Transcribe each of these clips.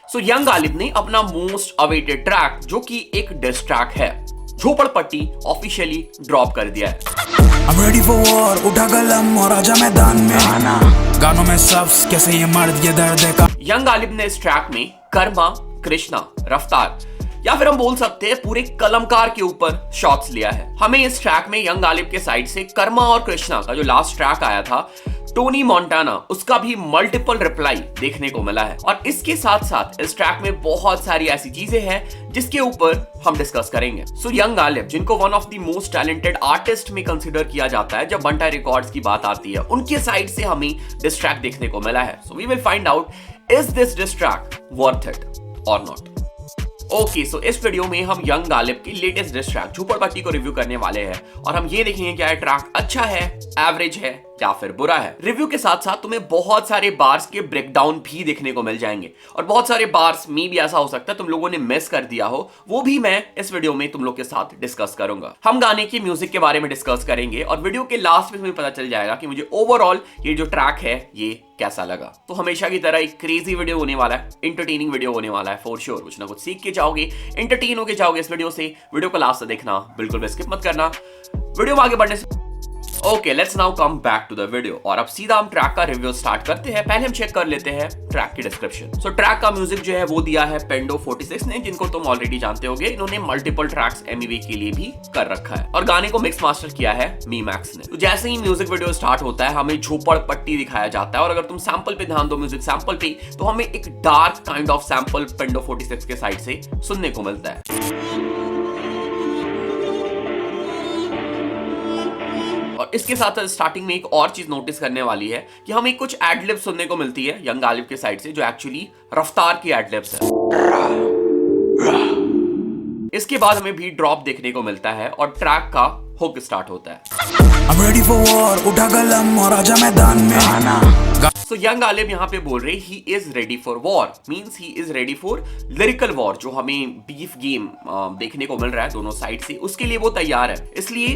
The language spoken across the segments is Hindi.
सो यंग गालिब ने अपना मोस्ट अवेटेड ट्रैक जो कि एक डिस ट्रैक है झोपड़पट्टी ऑफिशियली ड्रॉप कर दिया है। I'm ready for war, उठा कलम और आजा मैदान में, गानों में सब्स कैसे ये मर्द ये दर्द है का। यंग गालिब ने इस ट्रैक में कर्मा, कृष्णा, रफ्तार या फिर हम बोल सकते हैं पूरे कलमकार के ऊपर शॉट्स लिया है। हमें इस ट्रैक में यंग गालिब के साइड से कर्मा और कृष्णा का जो लास्ट ट्रैक आया था टोनी मोंटाना, उसका भी मल्टीपल रिप्लाई देखने को मिला है। और इसके साथ साथ इस ट्रैक में बहुत सारी ऐसी चीजें हैं जिसके ऊपर हम डिस्कस करेंगे। सो यंग गालिब, जिनको one of the most talented artist में कंसीडर किया जाता है जब बंटा रिकॉर्ड्स की बात आती है, उनके साइड से हमें डिस ट्रैक देखने को मिला है। So we will find out is this diss track worth it और नॉट। ओके, सो इस वीडियो में हम यंग गालिब की लेटेस्ट डिस ट्रैक झोपड़पट्टी को रिव्यू करने वाले हैं और हम ये देखेंगे क्या ट्रैक अच्छा है, एवरेज है या फिर बुरा है। रिव्यू के साथ साथ तुम्हें बहुत सारे बार्स के ब्रेकडाउन भी देखने को मिल जाएंगे और बहुत सारे बार्स में भी ऐसा हो सकता है तुम लोगों ने मिस कर दिया हो, वो भी मैं इस वीडियो में तुम लोग के साथ डिस्कस करूंगा। हम गाने की म्यूजिक के बारे में डिस्कस करेंगे और वीडियो के लास्ट में तुम्हें पता चल जाएगा कि मुझे ओवरऑल ये जो ट्रैक है ये कैसा लगा। तो हमेशा की तरह एक क्रेजी वीडियो होने वाला है, इंटरटेनिंग वीडियो होने वाला है फॉर श्योर। कुछ ना कुछ सीख के जाओगे, एंटरटेन होके जाओगे इस वीडियो से। वीडियो को लास्ट से देखना, बिल्कुल भी स्किप मत करना। वीडियो में आगे बढ़ने से okay, let's now come back to the video और अब सीधा हम ट्रैक का रिव्यू स्टार्ट करते हैं। पहले हम चेक कर लेते हैं ट्रैक की डिस्क्रिप्शन। सो ट्रैक का म्यूजिक जो है वो दिया है पेंडो 46 ने, जिनको तुम ऑलरेडी जानते होगे। इन्होंने मल्टीपल ट्रैक्स एमवी के लिए भी कर रखा है और गाने को मिक्स मास्टर किया है मी मैक्स ने। तो जैसे ही म्यूजिक वीडियो स्टार्ट होता है हमें झोपड़पट्टी दिखाया जाता है और अगर तुम सैंपल पे ध्यान दो, म्यूजिक सैंपल पे, तो हमें एक डार्क काइंड ऑफ सैंपल पेंडो 46 के साइड से सुनने को मिलता है। और इसके साथ स्टार्टिंग में एक और चीज नोटिस करने वाली है कि हमें कुछ एडलिप्स सुनने को मिलती है यंग गालिब के साइड से, जो एक्चुअली रफ्तार की एडलिप्स है। इसके बाद हमें बीट ड्रॉप देखने को मिलता है और ट्रैक का हुक स्टार्ट होता है। I'm ready for war, उठा कलम और आजा मैदान में। So यंग गालिब यहाँ पे बोल रहे he is ready for war, means he is ready for lyrical war. जो हमें बीफ गेम देखने को मिल रहा है दोनों साइड से, उसके लिए वो तैयार है। इसलिए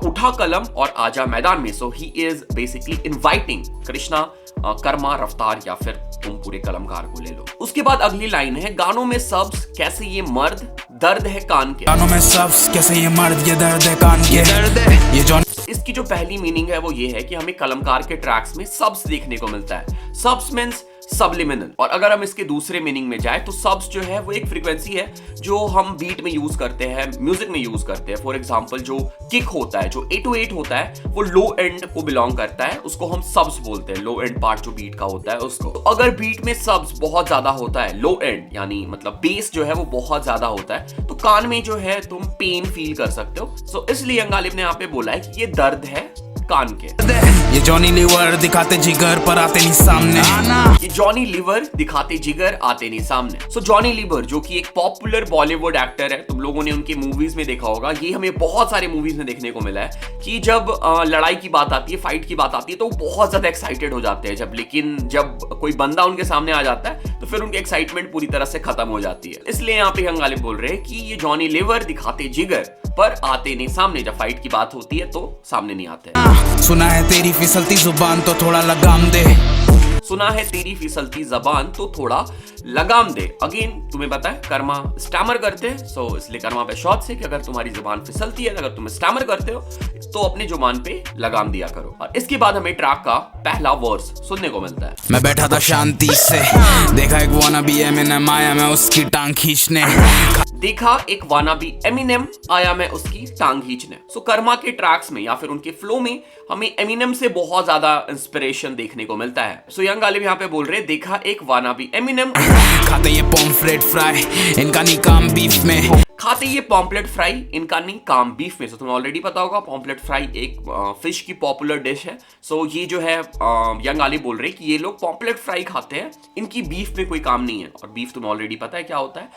उठा कलम और आजा मैदान में। So he is basically inviting Krishna, Karma, Raftaar या फिर तुम पूरे कलमकार को ले लो। उसके बाद अगली लाइन है, गानों में सब्स कैसे ये मर्द दर्द है कान के। गानों में सब्स कैसे ये मर्द ये दर्द है कान के। दर्द है ये जॉन। इसकी जो पहली मीनिंग है वो ये है कि हमें कलमकार के ट्रैक्स में सब्स देखने को मिलता है। Subs means subliminal. और अगर हम इसके दूसरे मीनिंग में जाए तो सब्स जो है वो एक फ्रीक्वेंसी है जो हम बीट में यूज करते हैं, म्यूजिक में यूज करते हैं। फॉर एग्जांपल जो किक होता है, जो 808 होता है, वो लो एंड को बिलोंग करता है, उसको हम सब्स बोलते हैं। लो एंड पार्ट जो बीट का होता है उसको। तो अगर बीट में सब्स बहुत ज्यादा होता है, लो एंड यानी मतलब बेस जो है वो बहुत ज्यादा होता है, तो कान में जो है तुम पेन फील कर सकते हो। सो इसलिए यंग गालिब ने यहाँ पे बोला है कि ये दर्द है कान के। ये जॉनी लीवर दिखाते जिगर पर आते नहीं सामने। ये जॉनी लीवर दिखाते जिगर आते नहीं सामने। सो जॉनी लीवर जो कि एक पॉपुलर बॉलीवुड एक्टर है, तुम लोगों ने उनके मूवीज में देखा होगा। ये हमें बहुत सारे मूवीज में देखने को मिला है कि जब लड़ाई की बात आती है, फाइट की बात आती है, तो वो बहुत ज्यादा एक्साइटेड हो जाते हैं जब, लेकिन जब कोई बंदा उनके सामने आ जाता है तो फिर उनकी एक्साइटमेंट पूरी तरह से खत्म हो जाती है। इसलिए यहाँ पे यंग गालिब बोल रहे हैं कि ये जॉनी लीवर दिखाते जिगर पर आते नहीं सामने। जब फाइट की बात होती है तो सामने नहीं आते हैं। सुना है तेरी फिसलती जुबान तो थोड़ा लगाम दे। सुना है तेरी फिसलती जबान तो थोड़ा लगाम दे। अगेन तुम्हें पता है कर्मा स्टैमर करते हैं, सो इसलिए कर्मा पे शॉर्ट से कि अगर तुम्हारी जुबान फिसलती है, अगर तुम स्टैमर करते हो तो अपनी जुबान पे लगाम दिया करो। और इसके बाद हमें ट्रैक का पहला वर्स सुनने को मिलता है। मैं बैठा था शांति से, देखा एक वानाबी एमिनेम आया मैं उसकी टांग खींचने। देखा एक वानाबी एमिनेम आया मैं उसकी टांग खींचने। सो कर्मा के ट्रैक्स में या फिर उनके फ्लो में हमें एमिनेम से बहुत ज्यादा इंस्पिरेशन देखने को मिलता है। सो यंग गालिब यहाँ पे बोल रहे देखा एक वानाबी एमिनेम खाते ये पॉम्फ्रेट फ्राई इनका नहीं काम बीफ में। खाते ये पॉम्पलेट फ्राई इनका नहीं काम बीफ में। सो तुम्हें ऑलरेडी पता होगा पॉम्पलेट फ्राई एक फिश की पॉपुलर डिश है। सो ये जो है यंग गालिब बोल रहे कि ये लोग पॉम्पलेट फ्राई खाते हैं, इनकी बीफ में कोई काम नहीं है। और बीफ तुम्हें ऑलरेडी पता है क्या होता है,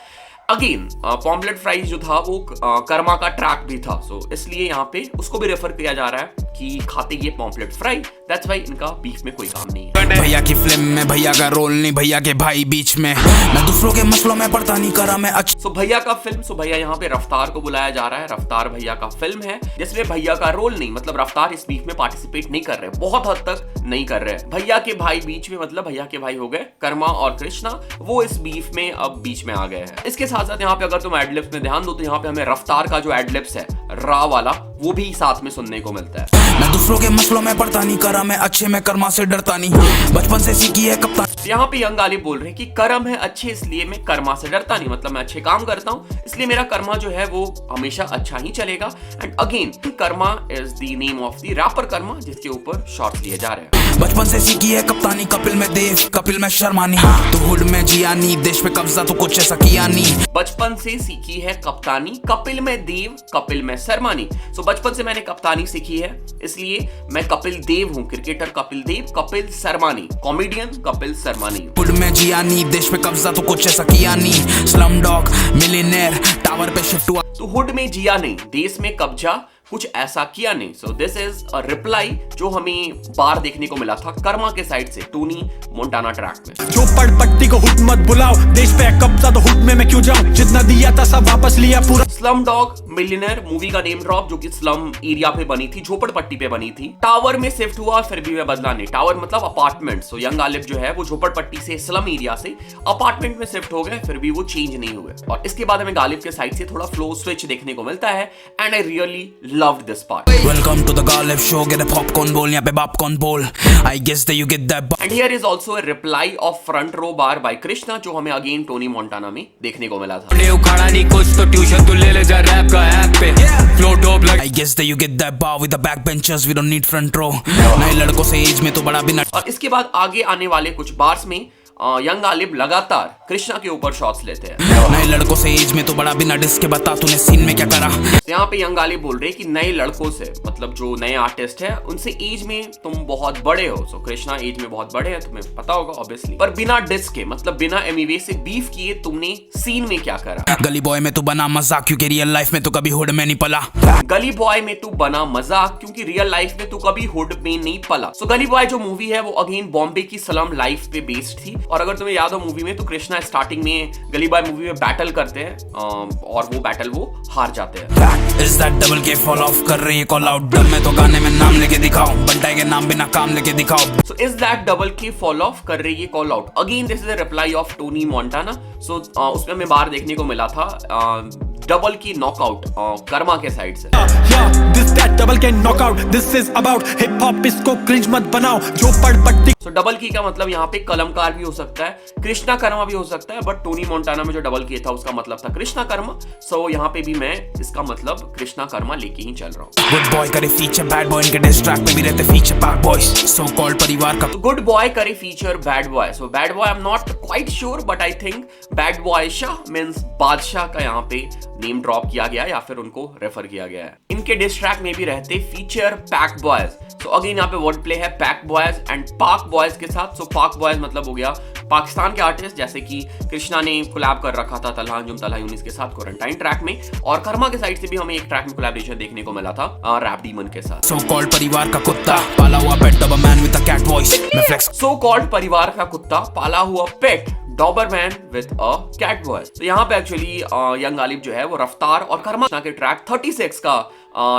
अगेन पॉम्पलेट फ्राइज जो था वो कर्मा का ट्रैक भी था, सो इसलिए यहाँ पे उसको भी रेफर किया जा रहा है कि खाते ये पॉम्पलेट फ्राई, दैट्स व्हाई इनका बीफ में कोई काम नहीं है। भैया की फिल्म में भैया का रोल नहीं, भैया के भाई बीच में, मैं दूसरों के मसलों में पड़ता नहीं, करा मैं अच्छा। सो भैया का फिल्म, सो भैया यहाँ पे रफ्तार को बुलाया जा रहा है, रफ्तार भैया का फिल्म है जिसमें भैया का रोल नहीं, मतलब रफ्तार इस बीफ में पार्टिसिपेट नहीं कर रहे, बहुत हद तक नहीं कर रहे। भैया के भाई बीच में, मतलब भैया के भाई हो गए कर्मा और कृष्णा, वो इस बीफ में अब बीच में आ गए हैं। इसके साथ साथ यहाँ पे अगर तुम एडलिप्स में ध्यान दो तो यहाँ पे हमें रफ्तार का जो एडलिप्स है रा वाला वो भी साथ में सुनने को मिलता है। मैं दूसरों के मसलों में पड़ता नहीं, करा मैं अच्छे, मैं कर्मा से डरता नहीं, बचपन से सीखी है कप्तान। यहाँ पे यंग गालिब बोल रहे हैं कि कर्म है अच्छे इसलिए मैं कर्मा से डरता नहीं, मतलब मैं अच्छे काम करता हूँ इसलिए मेरा कर्मा जो है वो हमेशा अच्छा ही चलेगा। And again Karma is the name of the rapper Karma जिसके ऊपर शॉट्स लिए जा रहे हैं। बचपन से सीखी है कप्तानी, कपिल में देव, कपिल में शर्मानी, तू हुड में जिया नी, देश पे कब्जा तो कुछ ऐसा किया नहीं। बचपन से सीखी है कप्तानी, कपिल में देव, कपिल में शर्मानी। सो बचपन से मैंने कप्तानी सीखी है इसलिए मैं कपिल देव हूँ, cricketer Kapil Dev, Kapil शर्मानी, comedian Kapil शर्मानी। Hood में जिया नी, देश पे कब्जा तो कुछ ऐसा किया नहीं, स्लम डॉग मिलियनेयर टावर पे शिफ्ट हुआ। तो हुड में जिया नहीं, देश में कब्जा कुछ ऐसा किया नहीं। So this is a reply जो हमें बार देखने को मिला था कर्मा के साइड से टोनी मोंटाना ट्रैक में। झोपड़पट्टी को हुड मत बुलाओ, देश पे कब्जा तो हुड में मैं क्यों जाऊं, जितना दिया था सब वापस लिया पूरा। स्लम डॉग मिलियनेयर मूवी का नेम ड्रॉप जो कि स्लम एरिया पे बनी थी, झोपड़पट्टी पे बनी थी। टावर में शिफ्ट हुआ फिर भी मैं बदला नहीं, टावर मतलब अपार्टमेंट। सो यंग गालिब जो है वो झोपड़पट्टी से स्लम एरिया से अपार्टमेंट में शिफ्ट हो गए फिर भी वो चेंज नहीं हुए। और इसके बाद हमें गालिब के साइड से थोड़ा फ्लो स्विच देखने को मिलता है and I really loved this part. Welcome to the GALIB show, get a popcorn bowl, यहाँ पे popcorn bowl, I guess that you get that. And here is also a reply of front row bar by Krishna जो हमें अगेन टोनी मोंटाना में देखने को मिला था। उखाड़ा नहीं कुछ तो ट्यूशन तू ले ले जा रैप का ऐप पे, फ्लो डोप लग। I guess that you get that bar with the backbenchers, we don't need front row, नए लड़कों से एज में तो बड़ा भी न। और इसके बाद आगे आने वाले कुछ बार्स में यंग गालिब लगातार कृष्णा के ऊपर शॉट्स लेते हैं। नए लड़कों से एज में तो बड़ा बिना डिस्क के, बता तूने सीन में क्या करा। यहाँ पे यंग गालिब बोल रहे हैं कि नए लड़कों से, मतलब जो नए आर्टिस्ट है उनसे एज में तुम बहुत बड़े हो। सो कृष्णा एज में बहुत बड़े हैं, तुम्हें पता होगा ऑब्वियसली, पर बिना डिस्क के, मतलब बिना एमवे से बीफ किए तुमने सीन में क्या करा। गली बॉय में तू बना मजाक क्योंकि रियल लाइफ में तो कभी हुड में नहीं पला। गली बॉय में तू बना मजाक क्योंकि रियल लाइफ में तू कभी हुड में नहीं पला। सो गली बॉय जो मूवी है वो अगेन बॉम्बे की स्लम लाइफ पे बेस्ड थी। और अगर तुम्हें याद हो मूवी में तो कृष्णा स्टार्टिंग में गली बॉय मूवी में बैटल करते हैं और वो बैटल वो हार जाते हैं। Is that double के फॉल ऑफ कर रही है कॉल आउट, डब में तो गाने में नाम लेके दिखाओ, बंटाई के नाम बिना काम लेके दिखाओ। So is that double के फॉल ऑफ कर रही है call out. Again this is a reply of Tony Montana. So उसमें हमें बाहर देखने को मिला था डबल की नॉकआउट कर्मा के साइड से। दिस दैट डबल के knockout, this is about hip hop, इसको क्रिंज मत बनाओ झोपड़पट्टी। सो डबल की का मतलब यहाँ पे कलमकार भी हो सकता है, कृष्णा कर्मा भी हो सकता है, बट टोनी मोंटाना में जो डबल की था उसका मतलब था कृष्णा कर्मा। सो यहाँ पे भी मैं इसका मतलब कृष्णा कर्मा लेके ही चल रहा हूँ। गुड बॉय करे फीचर बैड बॉय, इनके डिस ट्रैक में भी रहते फीचर बैड बॉयज, सो कॉल्ड परिवार का। गुड बॉय करे feature bad boy. So bad boy I am not quite sure but I think bad boy Shah means बादशाह का यहाँ पे नेम ड्रॉप किया गया या फिर उनको रेफर किया गया है। इनके डिस ट्रैक में भी रहते feature pack boys. So again यहाँ पे वर्ड प्ले है पैक बॉयज एंड पाक बॉयज के साथ। सो पाक बॉयज मतलब हो गया पाकिस्तान के आर्टिस्ट, जैसे कि कृष्णा ने कोलैब कर रखा था तलहा अंजुम तलहा यूनिस के साथ क्वारंटाइन ट्रैक में, और कर्मा के साइड से भी हमें एक ट्रैक में कोलैबोरेशन देखने को मिला था रैप डीमन के साथ। सो कॉल्ड परिवार का कुत्ता पाला हुआ pet double man with a cat voice, मैं फ्लेक्स। सो कॉल्ड परिवार का कुत्ता पाला हुआ pet Doberman with a cat voice. तो यहाँ पे एक्चुअली यंग गालिब जो है वो रफ्तार और कर्मा के ट्रैक 36 का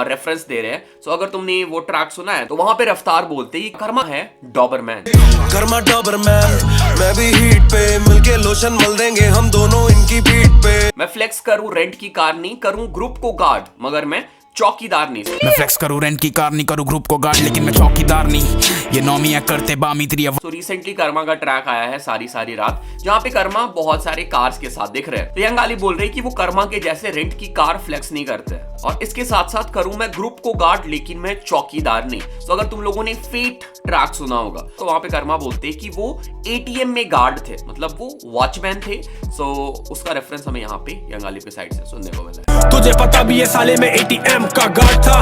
रेफरेंस दे रहे हैं। सो अगर तुमने वो ट्रैक सुना है तो वहां पे रफ्तार बोलते ही कर्मा है डॉबरमैन। कर्मा डॉबरमैन, मैं भी हीट पे, मिलके लोशन मल देंगे हम दोनों इनकी पीठ पे। मैं फ्लेक्स करूं रेंट की कार नहीं, करूं ग्रुप को गार्ड, मगर मैं चौकीदार नहीं। मैं फ्लेक्स करूं रेंट की कार नहीं, करूं ग्रुप को गार्ड, लेकिन मैं चौकीदार नहीं। ये नौमियां करते बामी त्रिया। तो रिसेंटली कर्मा का ट्रैक आया है सारी सारी रात, जहां पे कर्मा बहुत सारे कार्स के साथ दिख रहे हैं। तो यंग गालिब बोल रहे हैं कि वो कर्मा के जैसे रेंट की कार फ्लेक्स नहीं करते, और इसके साथ साथ करूं मैं ग्रुप को गार्ड लेकिन मैं चौकीदार नहीं। तो अगर तुम लोगों ने फेट ट्रैक सुना होगा तो वहां पे कर्मा बोलते हैं कि वो एटीएम में गार्ड थे, मतलब वो वॉचमैन थे। सो उसका रेफरेंस हमें यहाँ पे यंग गालिब के साइड से सुनने को मिला है। तुझे पता भी है साले में एटीएम का गार्ड था,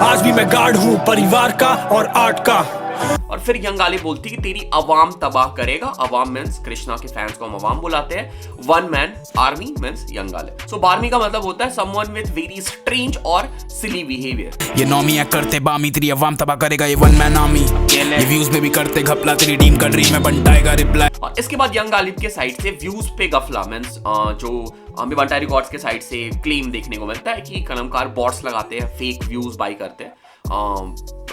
आज भी मैं गार्ड हूँ परिवार का और आर्ट का। और फिर यंग गालिब बोलती कि तेरी अवाम तबाह करेगा। अवाम मींस कृष्णा के फैंस को हम अवाम बुलाते हैं। One man army means young Ghalib. So बार्मी का मतलब होता है समवन विद वेरी स्ट्रेंज और सिली बिहेवियर। ये नौमियां करते बामी, तेरी अवाम तबाह करेगा ये वन मैन आर्मी। ये व्यूज में भी करते घपला, तेरी टीम का ड्रीम में बनटाएगा रिप्लाई। और इसके बाद यंग गालिब के साइड से व्यूज पे गफला मींस जो हमें बंटाई रिकॉर्ड्स के साइड से क्लेम देखने को मिलता है कि कलमकार बॉट्स लगाते हैं, फेक व्यूज बाई करते हैं,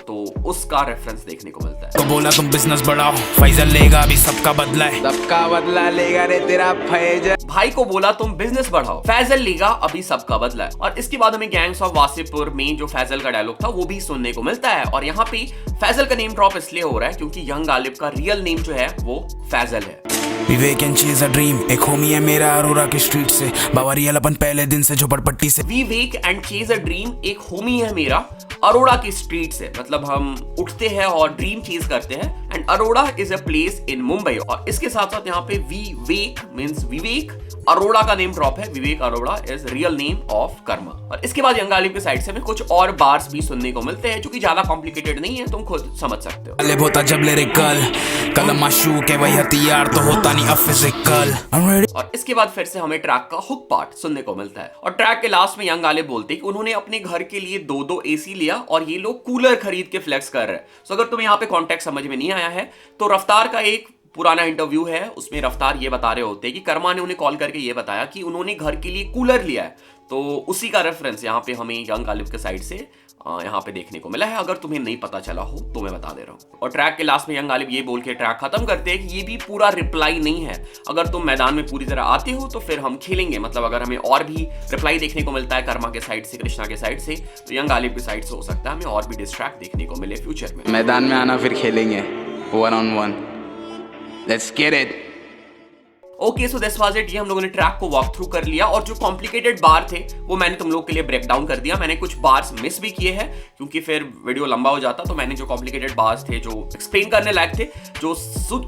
तो उसका रेफरेंस देखने को मिलता है। तो बोला तुम बिजनेस बढ़ाओ, फैजल लेगा अभी सबका बदला है। सबका बदला लेगा रे तेरा फैजल। भाई को बोला तुम बिजनेस बढ़ाओ, फैजल लेगा अभी सबका बदला है। और इसके बाद हमें गैंग्स ऑफ वासेपुर में जो फैजल का डायलॉग था वो भी सुनने को मिलता है। और यहाँ पे फैजल का नेम ड्रॉप इसलिए हो रहा है क्योंकि यंग गालिब का रियल नेम जो है वो फैजल है। विवेक एंड चेज अ ड्रीम, एक होमी है मेरा अरोरा के स्ट्रीट से। बाबा रियल अपन पहले दिन से झोपड़पट्टी से। विवेक एंड चेज अ ड्रीम, एक होमी है मेरा अरोड़ा की स्ट्रीट से। मतलब हम उठते हैं और ड्रीम चेज करते हैं। And Arora is a place in Mumbai. और इसके साथ साथ यहाँ पे विवेक मींस विवेक अरोड़ा का नेम ड्रॉप है। Vivek Arora is real name of Karma. और इसके बाद यंग गालिब के साइड से हमें कुछ और बार्स भी सुनने को मिलते हैं जो कि ज्यादा कॉम्प्लिकेटेड नहीं है, तुम खुद समझ सकते हो। गालिब होता जब लिरिकल, कलम माशूक है वही हथियार तो होता नहीं अब फिजिकल। और इसके बाद फिर से हमें ट्रैक का हुक पार्ट सुनने को मिलता है। और ट्रैक के लास्ट में यंग गालिब बोलते हैं कि उन्होंने अपने घर के लिए 2-2 एसी लिया और ये लोग कूलर खरीद के फ्लेक्स कर रहे हैं। सो अगर तुम्हें यहाँ पे कॉन्टेक्स्ट समझ में नहीं आया है तो रफ्तार का एक पुराना इंटरव्यू है, उसमें रफ्तार ये बता रहे होते हैं कि कर्मा ने उन्हें कॉल करके ये बताया कि उन्होंने घर के लिए कूलर लिया है। तो उसी का रेफरेंस यहाँ पे हमें यंग गालिब के साइड से यहाँ पे देखने को मिला है। अगर तुम्हें नहीं पता चला हो तो मैं बता दे रहा हूँ। और ट्रैक के लास्ट में यंग गालिब ये बोल के ट्रैक खत्म करते हैं कि ये भी पूरा रिप्लाई नहीं है, अगर तुम मैदान में पूरी तरह आते हो तो फिर हम खेलेंगे। मतलब अगर हमें और भी रिप्लाई देखने को मिलता है कर्मा के साइड से, कृष्णा के साइड से, तो यंग गालिब की साइड से हो सकता है हमें और भी डिस्ट्रैक्ट देखने को मिले फ्यूचर में। मैदान में आना फिर खेलेंगे 1-on-1। Let's get it. Okay, so this was it. ये हम लोगों ने ट्रैक को वॉक थ्रू कर लिया और जो कॉम्प्लिकेटेड बार थे वो मैंने तुम लोग के लिए ब्रेक डाउन कर दिया। मैंने कुछ बार्स मिस भी किए हैं क्योंकि फिर वीडियो लंबा हो जाता, तो मैंने जो कॉम्प्लिकेटेड बार्स थे जो एक्सप्लेन करने लायक थे, जो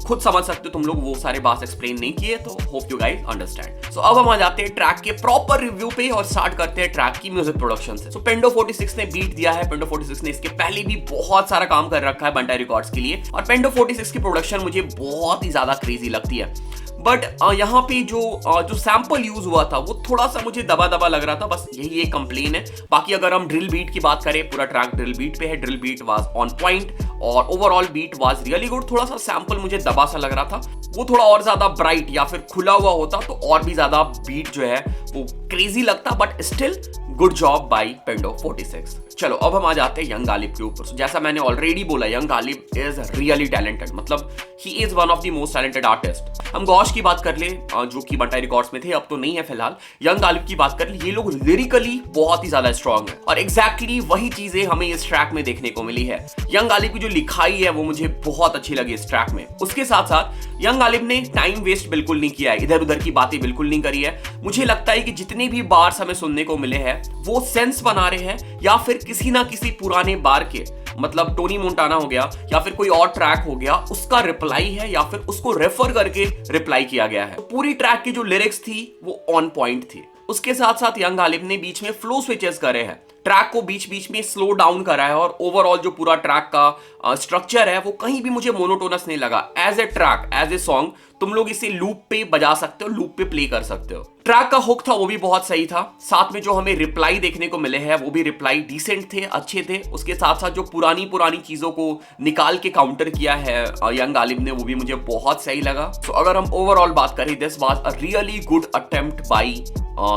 खुद समझ सकते हो तुम लोग, वो सारे बार्स एक्सप्लेन नहीं किए। तो होप यू गाइस अंडरस्टैंड। सो अब हम आ जाते हैं ट्रैक के प्रॉपर रिव्यू पे और स्टार्ट करते हैं ट्रैक की म्यूजिक प्रोडक्शन से। सो पेंडो 46 ने बीट दिया है। पेंडो 46 ने इसके पहले भी बहुत सारा काम कर रखा है बंटाई रिकॉर्ड्स के लिए और पेंडो 46 की प्रोडक्शन मुझे बहुत ही ज्यादा क्रेजी लगती है। बट यहाँ पे जो सैंपल यूज हुआ था वो थोड़ा सा मुझे दबा दबा लग रहा था, बस यही एक कंप्लेन है। बाकी अगर हम ड्रिल बीट की बात करें, पूरा ट्रैक ड्रिल बीट पे है। Drill beat was on point और overall beat was really good. थोड़ा सा सैंपल मुझे दबा सा लग रहा था, वो थोड़ा और ज्यादा ब्राइट या फिर खुला हुआ होता तो और भी ज्यादा बीट जो है वो क्रेजी लगता। But still good job by Pendo 46। चलो अब हम आ जाते हैं यंग गालिब के ऊपर। जैसा मैंने ऑलरेडी बोला, young Ghalib is really talented, मतलब he is one of the most talented artist. हम गौश की बात कर ले जो कि बंटाई रिकॉर्ड्स में थे, अब तो नहीं है फिलहाल। यंग गालिब की बात कर ले, ये लोग लिरिकली बहुत ही ज्यादा स्ट्रांग है और एग्जैक्टली वही चीजें हमें इस ट्रैक में देखने को मिली है। यंग गालिब की जो लिखाई है वो मुझे बहुत अच्छी लगी इस ट्रैक में। उसके साथ साथ यंग गालिब ने टाइम वेस्ट बिल्कुल नहीं किया है, इधर उधर की बातें बिल्कुल नहीं करी है। मुझे लगता है कि जितने भी बार्स हमें सुनने को मिले हैं वो सेंस बना रहे हैं या फिर किसी ना किसी पुराने बार के, मतलब टोनी मोंटाना हो गया या फिर कोई और ट्रैक हो गया, उसका रिप्लाई है या फिर उसको रेफर करके रिप्लाई किया गया है। पूरी ट्रैक की जो लिरिक्स थी वो ऑन पॉइंट थी। उसके साथ साथ यंग गालिब ने बीच में फ्लो स्विचेस करे हैं, ट्रैक को बीच बीच में स्लो डाउन करा है और ओवरऑल जो पूरा ट्रैक का स्ट्रक्चर है वो कहीं भी मुझे मोनोटोनस नहीं लगा। As a track, as a song तुम लोग इसे लूप पे बजा सकते हो, लूप पे प्ले कर सकते हो। ट्रैक का हुक था वो भी बहुत सही था। साथ में जो हमें रिप्लाई देखने को मिले हैं वो भी रिप्लाई डिसेंट थे, अच्छे थे। उसके साथ साथ जो पुरानी चीजों को निकाल के काउंटर किया है यंग गालिब ने, वो भी मुझे बहुत सही लगा। तो अगर हम ओवरऑल बात करें, this was a really good attempt by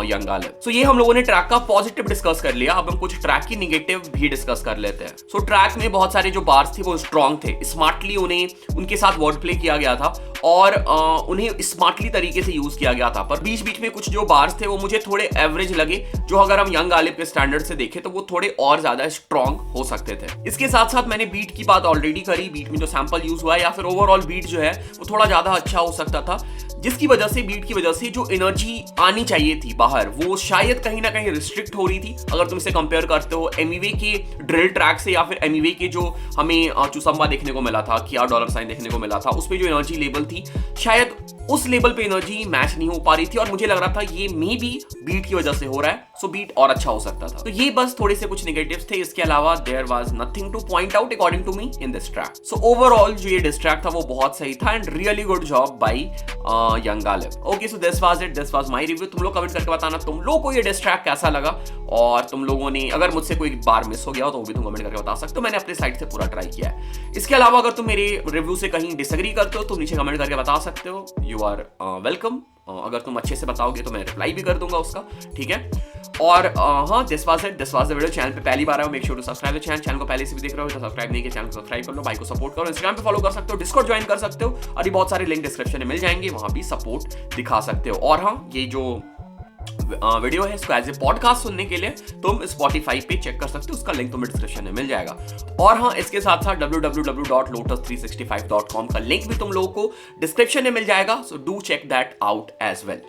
young Ghalib. So ये हम लोगों ने ट्रैक का पॉजिटिव डिस्कस कर लिया। अब हम कुछ ट्रैक की नेगेटिव भी डिस्कस कर लेते हैं। सो ट्रैक में बहुत सारे जो बार्स थे वो स्ट्रॉन्ग थे, स्मार्टली उन्हें उनके साथ वर्ड प्ले किया गया था और उन्हें स्मार्टली तरीके से यूज किया गया था। पर बीच बीच में कुछ जो बार्स थे वो मुझे थोड़े एवरेज लगे, जो अगर हम यंग गालिब के स्टैंडर्ड से देखें तो वो थोड़े और ज्यादा स्ट्रॉन्ग हो सकते थे। इसके साथ साथ मैंने बीट की बात ऑलरेडी करी, बीट में जो सैंपल यूज हुआ है या फिर ओवरऑल बीट जो है वो थोड़ा ज्यादा अच्छा हो सकता था, जिसकी वजह से बीट की वजह से जो एनर्जी आनी चाहिए थी बाहर वो शायद कहीं ना कहीं रिस्ट्रिक्ट हो रही थी। अगर तुम इसे कंपेयर करते हो एमईवे के ड्रिल ट्रैक से या फिर एमईवे के जो हमें चुसम्बा देखने को मिला था, किया डॉलर साइन देखने को मिला था, उसमें जो एनर्जी लेवल थी शायद उस लेवल पे एनर्जी मैच नहीं हो पा रही थी और मुझे लग रहा था ये मे बी बीट की वजह से हो रहा है। सो बीट और अच्छा हो सकता था। तो ये बस थोड़े से कुछ नेगेटिव्स थे, इसके अलावा there was nothing to point out according to me in this track. So overall जो ये डिस ट्रैक था वो बहुत सही था and really good job by young Galib. Okay, so this was it, this was my review. तुम लोग कमेंट करके बताना तुम लोग को ये डिस ट्रैक कैसा लगा, और तुम लोगों ने अगर मुझसे कोई बार मिस हो गया हो तो वो भी तुम कमेंट करके बता सकते हो। मैंने अपने साइड से पूरा ट्राई किया है। इसके अलावा अगर तुम मेरे रिव्यू से कहीं डिसएग्री करते हो तो नीचे कमेंट करके बता सकते हो, यू आर वेलकम। अगर तुम अच्छे से बताओगे तो मैं रिप्लाई भी कर दूंगा उसका, ठीक है। और हाँ, this was it, this was the video. Channel पे पहली बार आए हो, make sure to subscribe the channel. Channel को पहले से भी देख रहे हो तो सब्सक्राइब नहीं किया, चैनल को सब्सक्राइब कर लो, भाई को सपोर्ट करो। इंस्टाग्राम पे फॉलो कर सकते हो, डिस्कॉर्ड ज्वाइन कर सकते हो, अभी बहुत सारे लिंक डिस्क्रिप्शन में मिल जाएंगे, वहां भी सपोर्ट दिखा सकते हो। और हाँ, ये जो वीडियो है इसको एज ए पॉडकास्ट सुनने के लिए तुम स्पॉटिफाई पे चेक कर सकते हो, उसका लिंक तुम्हें डिस्क्रिप्शन में मिल जाएगा। और हाँ, इसके साथ साथ www.lotus365.com का लिंक भी तुम लोगों को डिस्क्रिप्शन में मिल जाएगा, so do check that out as well.